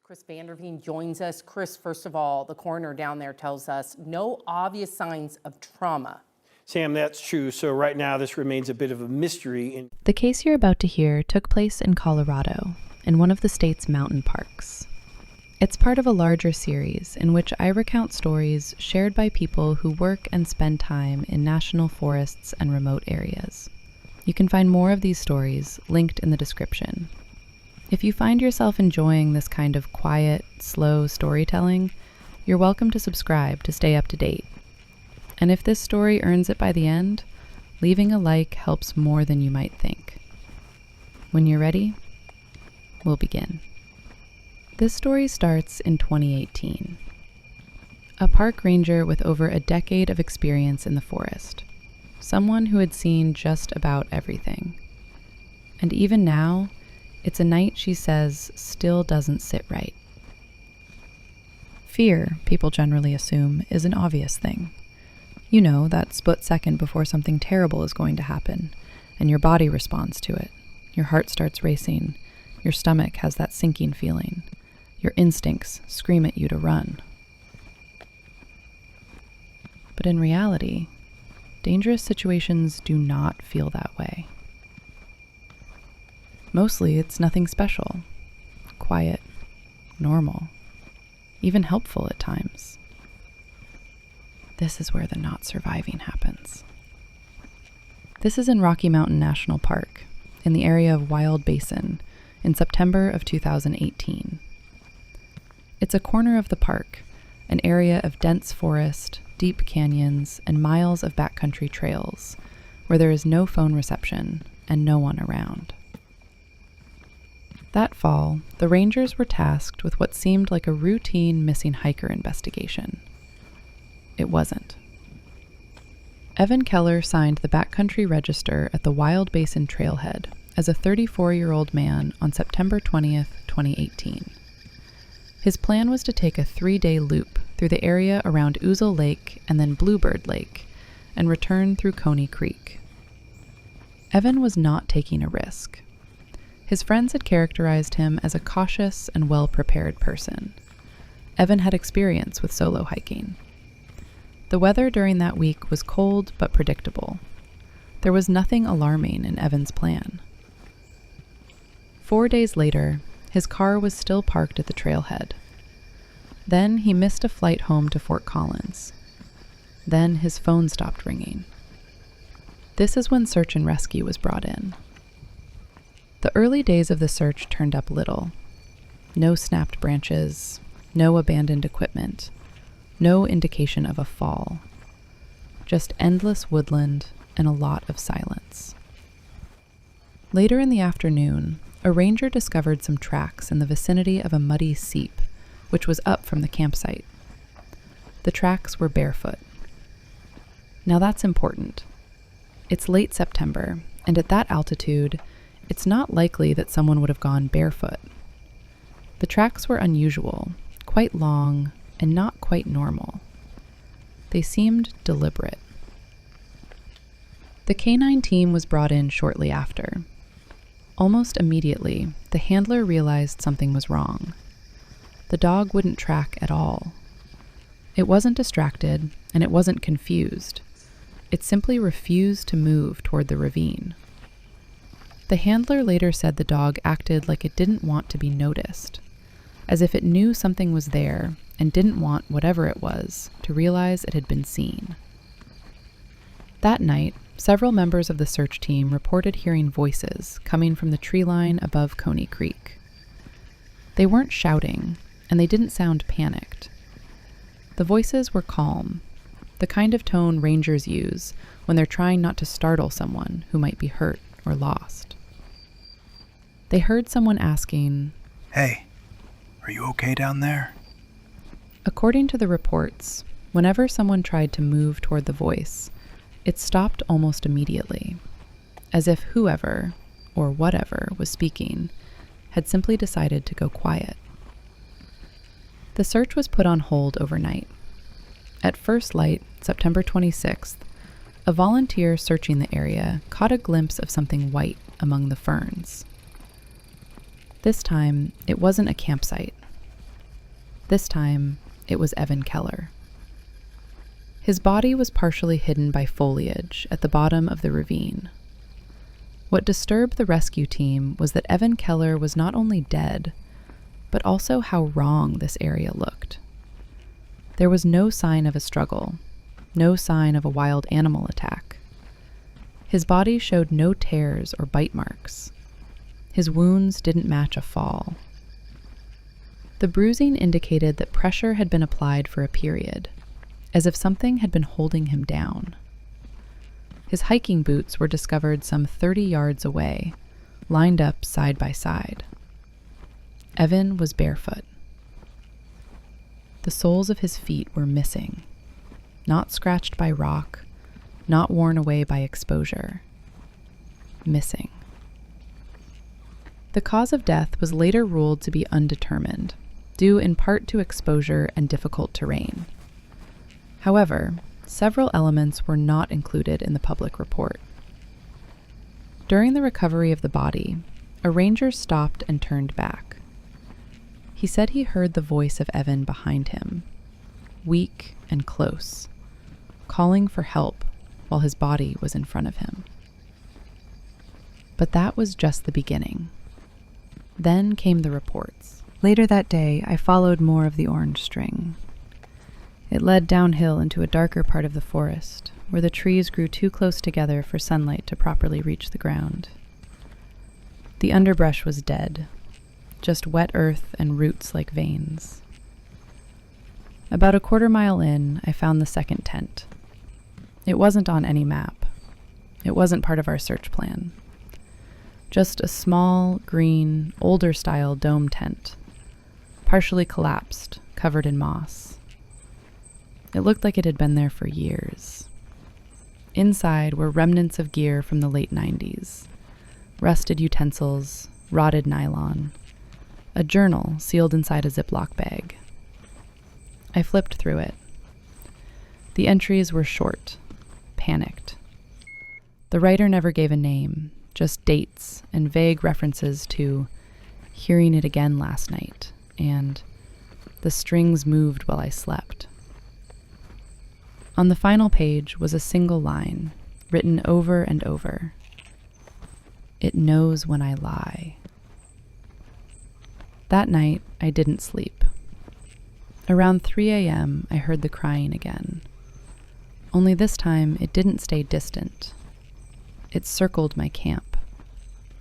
Chris Vanderveen joins us. Chris, first of all, the coroner down there tells us no obvious signs of trauma. Sam, that's true. So right now this remains a bit of a mystery. The case you're about to hear took place in Colorado, in one of the state's mountain parks. It's part of a larger series in which I recount stories shared by people who work and spend time in national forests and remote areas. You can find more of these stories linked in the description. If you find yourself enjoying this kind of quiet, slow storytelling, you're welcome to subscribe to stay up to date. And if this story earns it by the end, leaving a like helps more than you might think. When you're ready, we'll begin. This story starts in 2018. A park ranger with over a decade of experience in the forest. Someone who had seen just about everything. And even now, it's a night she says still doesn't sit right. Fear, people generally assume, is an obvious thing. You know, that split second before something terrible is going to happen, and your body responds to it. Your heart starts racing. Your stomach has that sinking feeling. Your instincts scream at you to run. But in reality, dangerous situations do not feel that way. Mostly, it's nothing special. Quiet, normal, even helpful at times. This is where the not surviving happens. This is in Rocky Mountain National Park, in the area of Wild Basin, in September of 2018. It's a corner of the park, an area of dense forest, deep canyons, and miles of backcountry trails, where there is no phone reception and no one around. That fall, the rangers were tasked with what seemed like a routine missing hiker investigation. It wasn't. Evan Keller signed the backcountry register at the Wild Basin trailhead as a 34-year-old man on September 20th, 2018. His plan was to take a 3-day loop through the area around Ouzel Lake and then Bluebird Lake and return through Coney Creek. Evan was not taking a risk. His friends had characterized him as a cautious and well-prepared person. Evan had experience with solo hiking. The weather during that week was cold but predictable. There was nothing alarming in Evan's plan. 4 days later, his car was still parked at the trailhead. Then he missed a flight home to Fort Collins. Then his phone stopped ringing. This is when search and rescue was brought in. The early days of the search turned up little. No snapped branches, no abandoned equipment, no indication of a fall. Just endless woodland and a lot of silence. Later in the afternoon, a ranger discovered some tracks in the vicinity of a muddy seep, which was up from the campsite. The tracks were barefoot. Now that's important. It's late September, and at that altitude, it's not likely that someone would have gone barefoot. The tracks were unusual, quite long, and not quite normal. They seemed deliberate. The canine team was brought in shortly after. Almost immediately, the handler realized something was wrong. The dog wouldn't track at all. It wasn't distracted, and it wasn't confused. It simply refused to move toward the ravine. The handler later said the dog acted like it didn't want to be noticed, as if it knew something was there and didn't want whatever it was to realize it had been seen. That night, several members of the search team reported hearing voices coming from the tree line above Coney Creek. They weren't shouting, and they didn't sound panicked. The voices were calm, the kind of tone rangers use when they're trying not to startle someone who might be hurt or lost. They heard someone asking, "Hey, are you okay down there?" According to the reports, whenever someone tried to move toward the voice, it stopped almost immediately, as if whoever, or whatever, was speaking had simply decided to go quiet. The search was put on hold overnight. At first light, September 26th, a volunteer searching the area caught a glimpse of something white among the ferns. This time, it wasn't a campsite. This time, it was Evan Keller. His body was partially hidden by foliage at the bottom of the ravine. What disturbed the rescue team was that Evan Keller was not only dead, but also how wrong this area looked. There was no sign of a struggle, no sign of a wild animal attack. His body showed no tears or bite marks. His wounds didn't match a fall. The bruising indicated that pressure had been applied for a period, as if something had been holding him down. His hiking boots were discovered some 30 yards away, lined up side by side. Evan was barefoot. The soles of his feet were missing, not scratched by rock, not worn away by exposure. Missing. The cause of death was later ruled to be undetermined, due in part to exposure and difficult terrain. However, several elements were not included in the public report. During the recovery of the body, a ranger stopped and turned back. He said he heard the voice of Evan behind him, weak and close, calling for help while his body was in front of him. But that was just the beginning. Then came the reports. Later that day, I followed more of the orange string. It led downhill into a darker part of the forest, where the trees grew too close together for sunlight to properly reach the ground. The underbrush was dead, just wet earth and roots like veins. About a quarter mile in, I found the second tent. It wasn't on any map. It wasn't part of our search plan. Just a small, green, older-style dome tent, partially collapsed, covered in moss. It looked like it had been there for years. Inside were remnants of gear from the late 90s, rusted utensils, rotted nylon, a journal sealed inside a Ziploc bag. I flipped through it. The entries were short, panicked. The writer never gave a name, just dates and vague references to hearing it again last night and the strings moved while I slept. On the final page was a single line, written over and over. It knows when I lie. That night, I didn't sleep. Around 3 a.m., I heard the crying again. Only this time, it didn't stay distant. It circled my camp.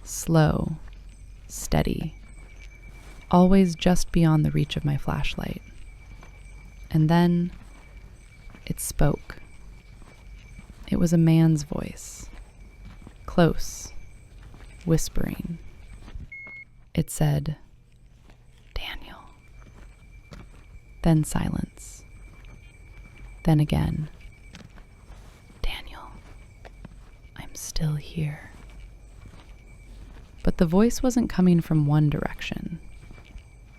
Slow, steady, always just beyond the reach of my flashlight. And then it spoke. It was a man's voice, close, whispering. It said, "Daniel." Then silence. Then again, "Daniel, I'm still here." But the voice wasn't coming from one direction.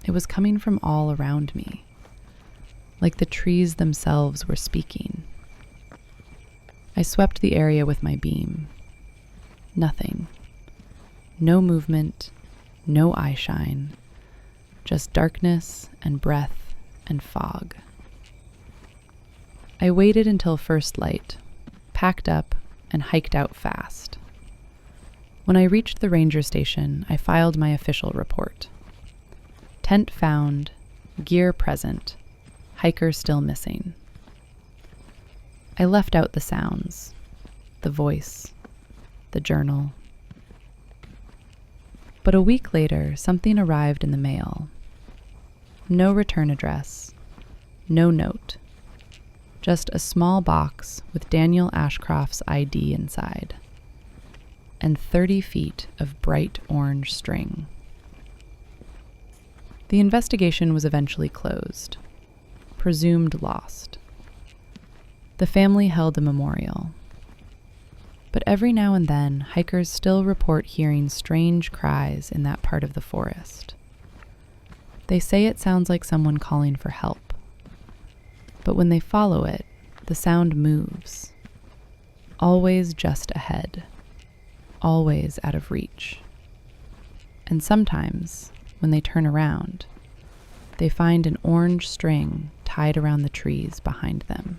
It was coming from all around me, like the trees themselves were speaking. I swept the area with my beam. Nothing. No movement, no eye shine, just darkness and breath and fog. I waited until first light, packed up, and hiked out fast. When I reached the ranger station, I filed my official report. Tent found, gear present, hiker still missing. I left out the sounds, the voice, the journal. But a week later, something arrived in the mail. No return address, no note, just a small box with Daniel Ashcroft's ID inside, and 30 feet of bright orange string. The investigation was eventually closed, presumed lost. The family held a memorial. But every now and then, hikers still report hearing strange cries in that part of the forest. They say it sounds like someone calling for help. But when they follow it, the sound moves. Always just ahead. Always out of reach. And sometimes, when they turn around, they find an orange string tied around the trees behind them.